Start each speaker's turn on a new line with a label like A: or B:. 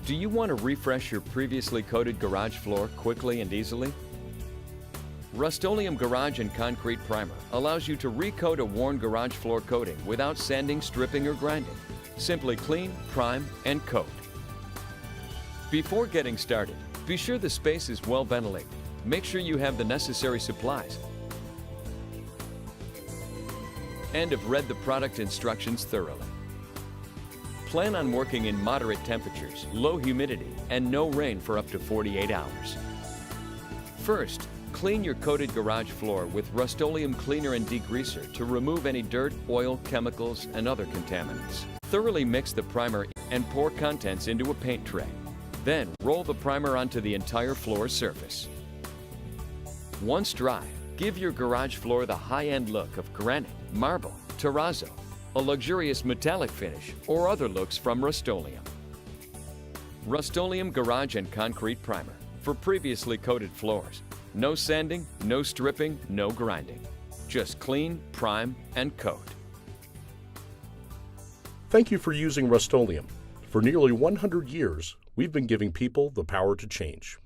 A: Do you want to refresh your previously coated garage floor quickly and easily? Rust-Oleum Garage and Concrete Primer allows you to recoat a worn garage floor coating without sanding, stripping, or grinding. Simply clean, prime, and coat. Before getting started, be sure the space is well ventilated. Make sure you have the necessary supplies and have read the product instructions thoroughly. Plan on working in moderate temperatures, low humidity, and no rain for up to 48 hours. First, clean your coated garage floor with Rust-Oleum Cleaner and Degreaser to remove any dirt, oil, chemicals, and other contaminants. Thoroughly mix the primer and pour contents into a paint tray. Then, roll the primer onto the entire floor surface. Once dry, give your garage floor the high-end look of granite, marble, terrazzo, a luxurious metallic finish, or other looks from Rust-Oleum. Rust-Oleum Garage and Concrete Primer for previously coated floors. No sanding, no stripping, no grinding. Just clean, prime, and coat.
B: Thank you for using Rust-Oleum. For nearly 100 years, we've been giving people the power to change.